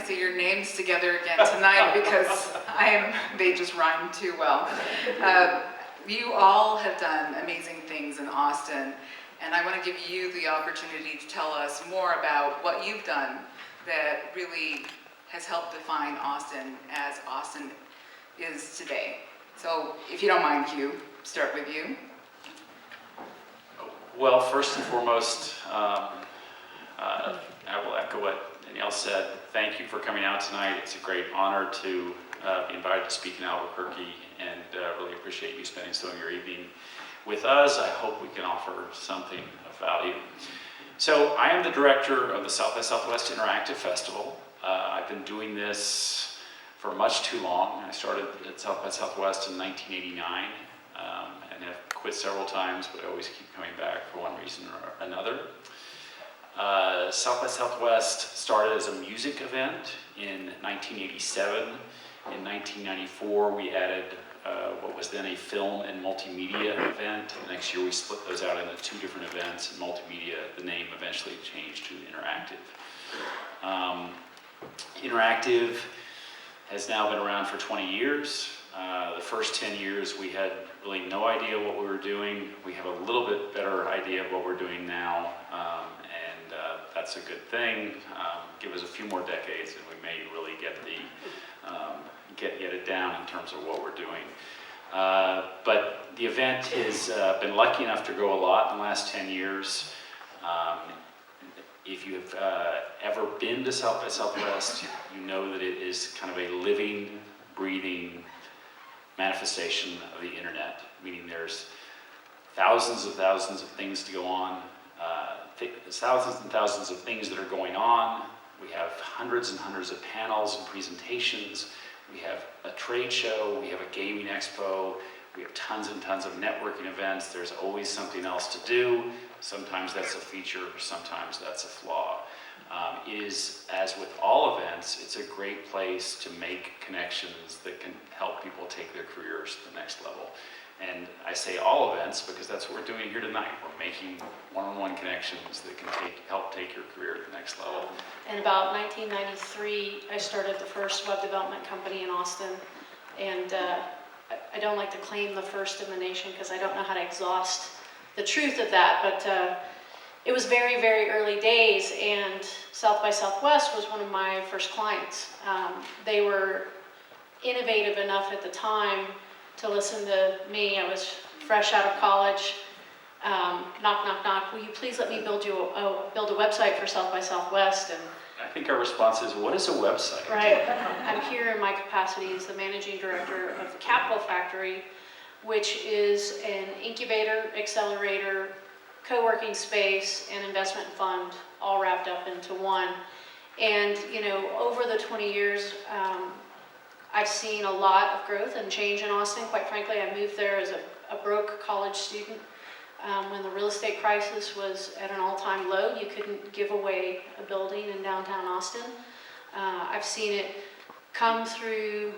see your names together again tonight because they just rhyme too well. You all have done amazing things in Austin, and I want to give you the opportunity to tell us more about what you've done that really has helped define Austin as Austin is today. So if you don't mind, Hugh, start with you. Well, first and foremost, I will echo what Danielle said. Thank you for coming out tonight. It's a great honor to be invited to speak in Albuquerque, and really appreciate you spending some of your evening with us. I hope we can offer something of value. So I am the director of the South by Southwest Interactive Festival. I've been doing this for much too long. I started at South by Southwest in 1989 and have quit several times, but I always keep coming back for one reason or another. South by Southwest started as a music event in 1987. In 1994, we added what was then a film and multimedia event. The next year, we split those out into two different events. And multimedia, the name eventually changed to interactive. Interactive has now been around for 20 years. The first 10 years, we had really no idea what we were doing. We have a little bit better idea of what we're doing now, and that's a good thing. Give us a few more decades, and we may really get it down in terms of what we're doing. But the event has been lucky enough to grow a lot in the last 10 years. If you've ever been to South by Southwest, you know that it is kind of a living, breathing manifestation of the internet, meaning there's thousands of things to go on, thousands and thousands of things that are going on. We have hundreds and hundreds of panels and presentations. We have a trade show, we have a gaming expo, we have tons and tons of networking events. There's always something else to do. Sometimes that's a feature, sometimes that's a flaw. It is, as with all events, it's a great place to make connections that can help people take their careers to the next level. And I say all events because that's what we're doing here tonight. We're making one-on-one connections that can help take your career to the next level. In about 1993, I started the first web development company in Austin. And I don't like to claim the first in the nation because I don't know how to exhaust the truth of that. But it was very, very early days, and South by Southwest was one of my first clients. They were innovative enough at the time to listen to me. I was fresh out of college. Knock, knock, knock. Will you please let me build a website for South by Southwest? And I think our response is, what is a website? Right. I'm here in my capacity as the managing director of the Capital Factory, which is an incubator, accelerator, co-working space, and investment fund all wrapped up into one. And over the 20 years, I've seen a lot of growth and change in Austin. Quite frankly, I moved there as a broke college student when the real estate crisis was at an all-time low. You couldn't give away a building in downtown Austin. I've seen it come through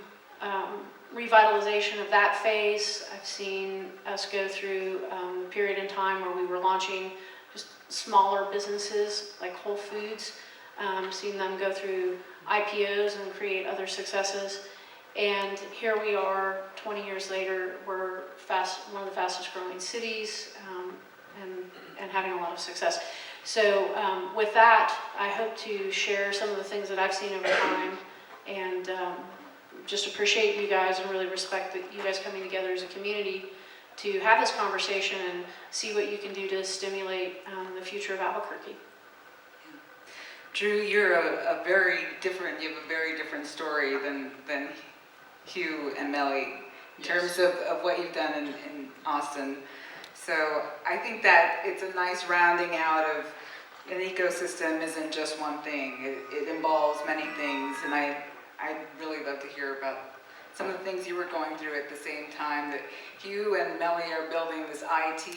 revitalization of that phase. I've seen us go through a period in time where we were launching just smaller businesses like Whole Foods, seen them go through IPOs and create other successes. And here we are 20 years later, we're one of the fastest growing cities and having a lot of success. So with that, I hope to share some of the things that I've seen over time, and just appreciate you guys and really respect that you guys coming together as a community to have this conversation and see what you can do to stimulate the future of Albuquerque. Drew, you're you have a very different story than Hugh and Mellie in terms of what you've done in Austin. So I think that it's a nice rounding out of an ecosystem isn't just one thing. It involves many things, and I'd really love to hear about some of the things you were going through at the same time that Hugh and Mellie are building this IT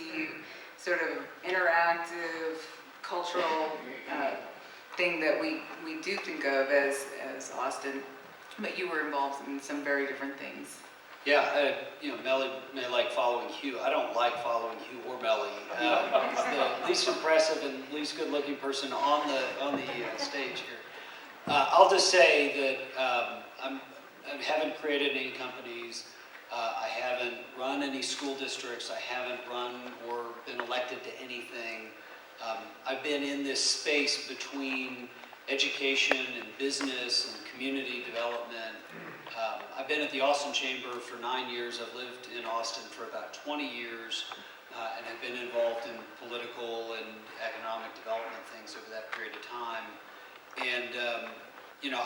sort of interactive cultural thing that we do think of as Austin, but you were involved in some very different things. Yeah, Mellie may like following Hugh. I don't like following Hugh or Mellie. He's the least impressive and least good-looking person on the stage here. I'll just say that I haven't created any companies. I haven't run any school districts. I haven't run or been elected to anything. I've been in this space between education and business and community development. I've been at the Austin Chamber for 9 years. I've lived in Austin for about 20 years and have been involved in political and economic development things over that period of time. And you know,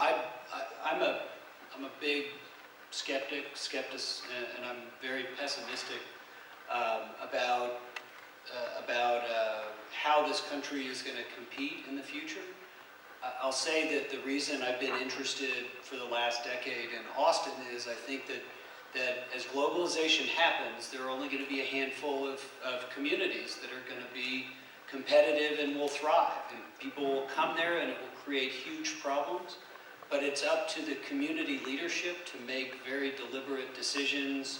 I'm a big skeptic, and I'm very pessimistic about how this country is going to compete in the future. I'll say that the reason I've been interested for the last decade in Austin is I think that as globalization happens, there are only going to be a handful of communities that are going to be competitive and will thrive. And people will come there and it will create huge problems. But it's up to the community leadership to make very deliberate decisions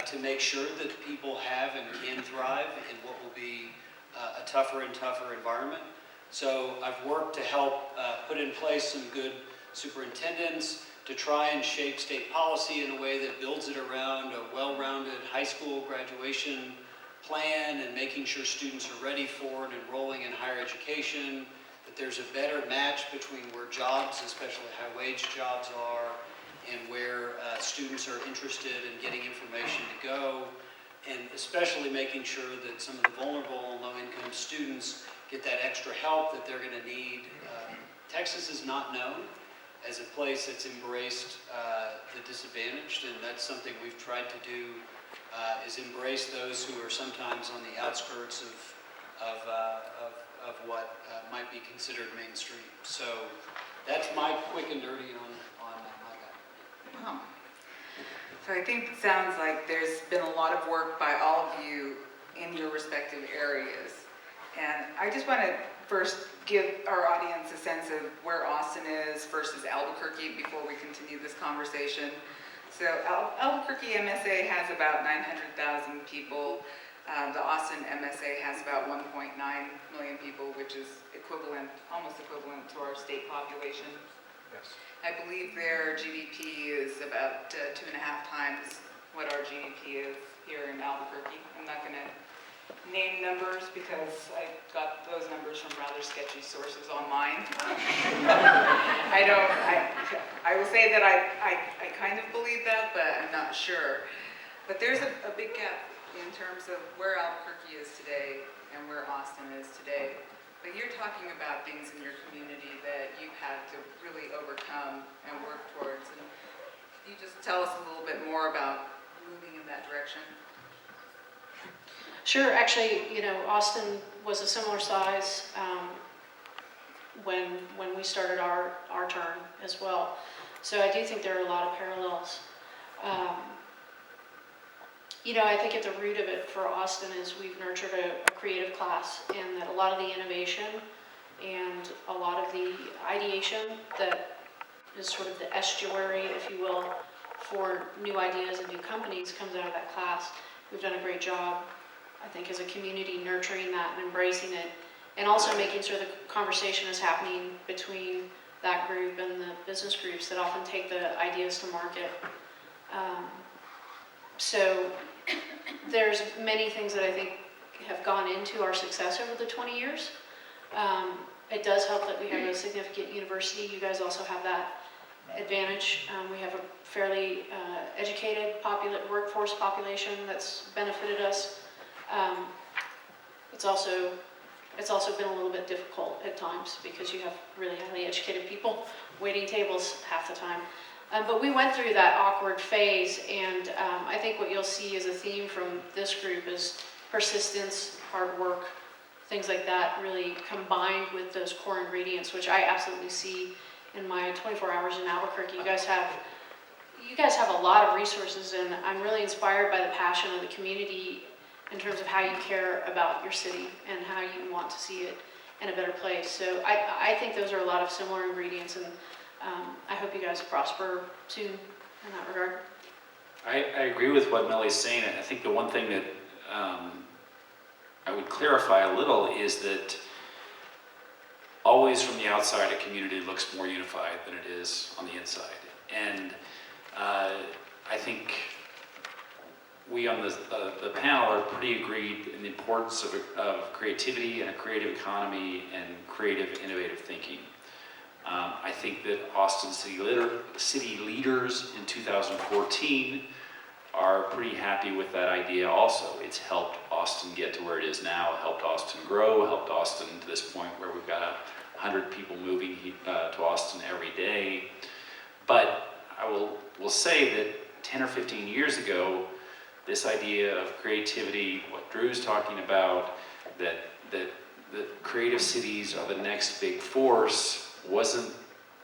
to make sure that people have and can thrive in what will be a tougher and tougher environment. So I've worked to help put in place some good superintendents to try and shape state policy in a way that builds it around a well-rounded high school graduation plan and making sure students are ready for and enrolling in higher education, that there's a better match between where jobs, especially high-wage jobs, are and where students are interested in getting information to go, and especially making sure that some of the vulnerable and low-income students get that extra help that they're going to need. Texas is not known as a place that's embraced the disadvantaged, and that's something we've tried to do, is embrace those who are sometimes on the outskirts of what might be considered mainstream. So that's my quick and dirty on my guy. Wow. So I think it sounds like there's been a lot of work by all of you in your respective areas. And I just want to first give our audience a sense of where Austin is versus Albuquerque before we continue this conversation. So Albuquerque MSA has about 900,000 people. The Austin MSA has about 1.9 million people, which is equivalent, almost equivalent to our state population. Yes. I believe their GDP is about 2.5 times what our GDP is here in Albuquerque. I'm not going to name numbers because I got those numbers from rather sketchy sources online. I will say that I kind of believe that, but I'm not sure. But there's a big gap in terms of where Albuquerque is today and where Austin is today. But you're talking about things in your community that you've had to really overcome and work towards. And can you just tell us a little bit more about moving in that direction? Sure. Actually, you know, Austin was a similar size when we started our term as well. So I do think there are a lot of parallels. You know, I think at the root of it for Austin is we've nurtured a creative class, and that a lot of the innovation and a lot of the ideation that is sort of the estuary, if you will, for new ideas and new companies comes out of that class. We've done a great job, I think, as a community nurturing that and embracing it, and also making sure the conversation is happening between that group and the business groups that often take the ideas to market. So there's many things that I think have gone into our success over the 20 years. It does help that we have a significant university. You guys also have that advantage. We have a fairly educated workforce population that's benefited us. It's also been a little bit difficult at times because you have really highly educated people waiting tables half the time. But we went through that awkward phase, and I think what you'll see as a theme from this group is persistence, hard work, things like that, really combined with those core ingredients, which I absolutely see in my 24 hours in Albuquerque. You guys have a lot of resources, and I'm really inspired by the passion of the community in terms of how you care about your city and how you want to see it in a better place. So I think those are a lot of similar ingredients, and I hope you guys prosper soon in that regard. I agree with what Mellie's saying. I think the one thing that I would clarify a little is that always from the outside, a community looks more unified than it is on the inside. And I think we on the panel are pretty agreed in the importance of creativity and a creative economy and creative, innovative thinking. I think that Austin city leaders in 2014 are pretty happy with that idea also. It's helped Austin get to where it is now, helped Austin grow, helped Austin to this point where we've got 100 people moving to Austin every day. But I will say that 10 or 15 years ago, this idea of creativity, what Drew's talking about, that creative cities are the next big force, wasn't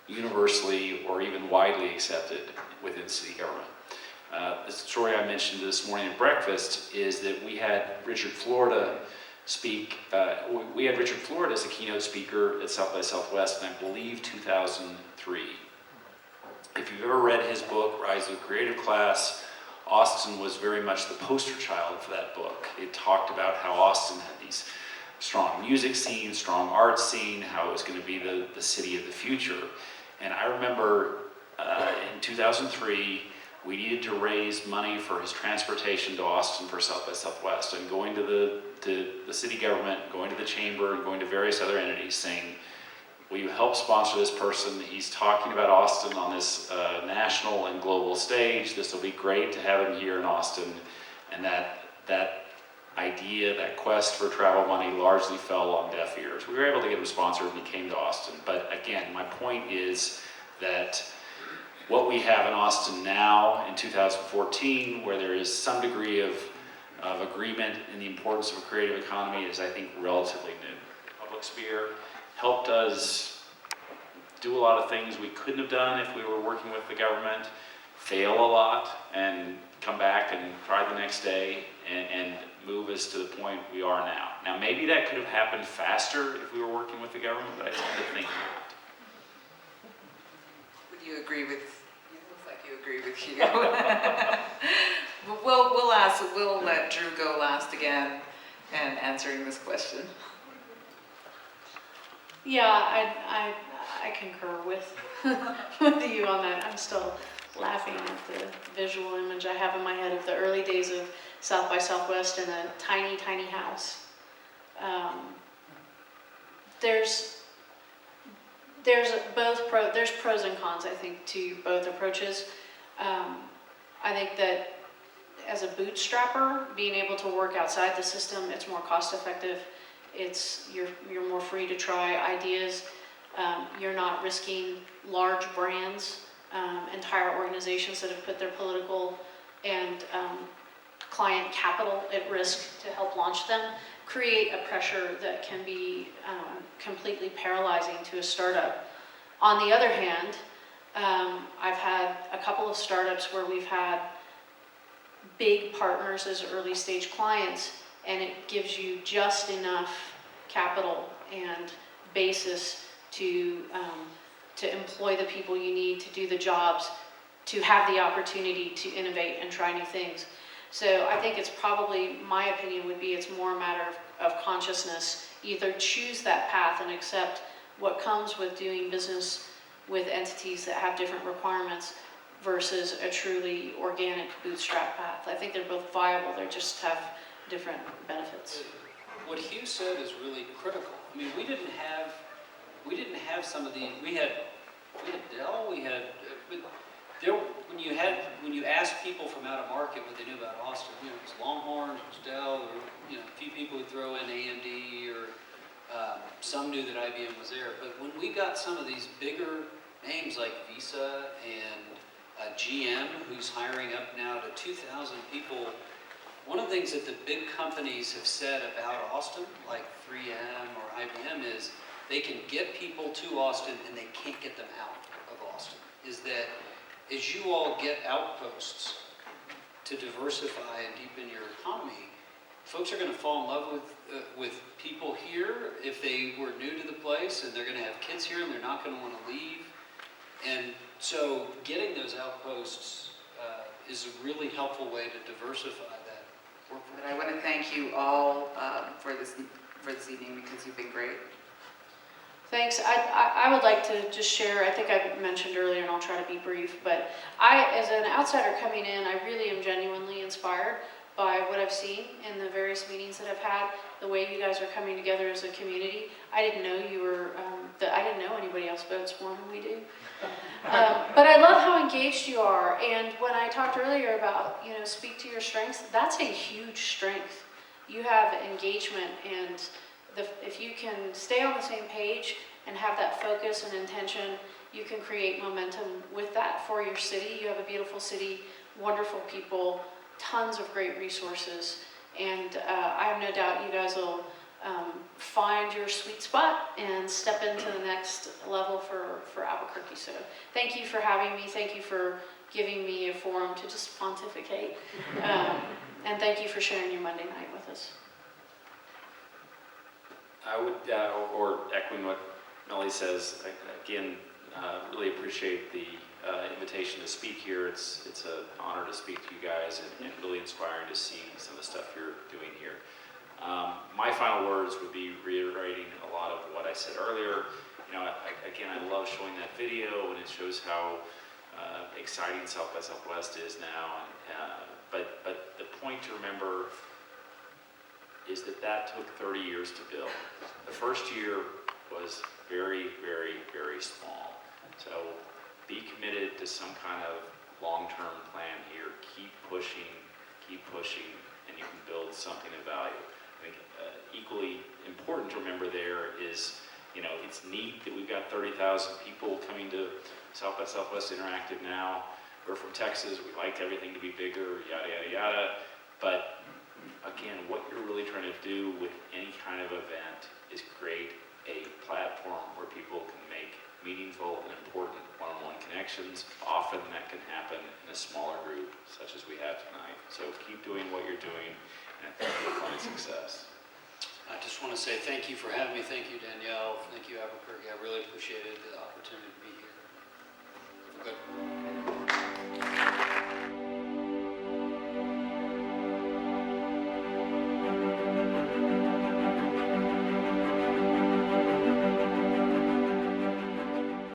universally or even widely accepted within city government. The story I mentioned this morning at breakfast is that we had Richard Florida speak. We had Richard Florida as a keynote speaker at South by Southwest in, I believe, 2003. If you've ever read his book, Rise of the Creative Class, Austin was very much the poster child for that book. It talked about how Austin had these strong music scene, strong art scene, how it was going to be the city of the future. And I remember in 2003, we needed to raise money for his transportation to Austin for South by Southwest, and going to the city government, going to the chamber, and going to various other entities saying, will you help sponsor this person? He's talking about Austin on this national and global stage. This will be great to have him here in Austin. And that idea, that quest for travel money largely fell on deaf ears. We were able to get him sponsored and he came to Austin. But again, my point is that what we have in Austin now in 2014, where there is some degree of agreement in the importance of a creative economy, is I think relatively new. Public sphere helped us do a lot of things we couldn't have done if we were working with the government, fail a lot, and come back and try the next day and move us to the point we are now. Now, maybe that could have happened faster if we were working with the government, but I tend to think not. Would you agree with, it looks like you agree with Hugh. We'll let Drew go last again in answering this question. Yeah, I concur with you on that. I'm still laughing at the visual image I have in my head of the early days of South by Southwest in a tiny, tiny house. There's pros and cons, I think, to both approaches. I think that as a bootstrapper, being able to work outside the system, it's more cost effective. You're more free to try ideas. You're not risking large brands, entire organizations that have put their political and client capital at risk to help launch them, create a pressure that can be completely paralyzing to a startup. On the other hand, I've had a couple of startups where we've had big partners as early stage clients, and it gives you just enough capital and basis to employ the people you need to do the jobs, to have the opportunity to innovate and try new things. So I think it's probably, my opinion would be, it's more a matter of consciousness. Either choose that path and accept what comes with doing business with entities that have different requirements versus a truly organic bootstrap path. I think they're both viable, they just have different benefits. What Hugh said is really critical. I mean, we didn't have some of the, we had Dell, when you asked people from out of market what they knew about Austin, it was Longhorn, it was Dell, or a few people would throw in AMD, or some knew that IBM was there. But when we got some of these bigger names like Visa and GM, who's hiring up now to 2,000 people, one of the things that the big companies have said about Austin, like 3M or IBM, is they can get people to Austin and they can't get them out of Austin. Is that as you all get outposts to diversify and deepen your economy, folks are going to fall in love with people here if they were new to the place, and they're going to have kids here and they're not going to want to leave. And so getting those outposts is a really helpful way to diversify that workforce. But I want to thank you all for this evening, because you've been great. Thanks. I would like to just share, I think I mentioned earlier, and I'll try to be brief, but I, as an outsider coming in, I really am genuinely inspired by what I've seen in the various meetings that I've had, the way you guys are coming together as a community. I didn't know you were, I didn't know anybody else votes more than we do. But I love how engaged you are, and when I talked earlier about, speak to your strengths, that's a huge strength. You have engagement, and if you can stay on the same page and have that focus and intention, you can create momentum with that for your city. You have a beautiful city, wonderful people, tons of great resources, and I have no doubt you guys will find your sweet spot and step into the next level for Albuquerque. So thank you for having me. Thank you for giving me a forum to just pontificate. And thank you for sharing your Monday night with us. I would, or echoing what Mellie says, again, really appreciate the invitation to speak here. It's an honor to speak to you guys, and really inspiring to see some of the stuff you're doing here. My final words would be reiterating a lot of what I said earlier. Again, I love showing that video, and it shows how exciting South by Southwest is now. But the point to remember is that took 30 years to build. The first year was very, very, very small. So be committed to some kind of long-term plan here. Keep pushing, and you can build something of value. I think equally important to remember there is, it's neat that we've got 30,000 people coming to South by Southwest Interactive now. We're from Texas, we like everything to be bigger, yada, yada, yada. But again, what you're really trying to do with any kind of event is create a platform where people can make meaningful and important one-on-one connections. Often that can happen in a smaller group, such as we have tonight. So keep doing what you're doing, and I think you'll find success. I just want to say thank you for having me. Thank you, Danielle. Thank you, Albuquerque. I really appreciated the opportunity to be here. Good.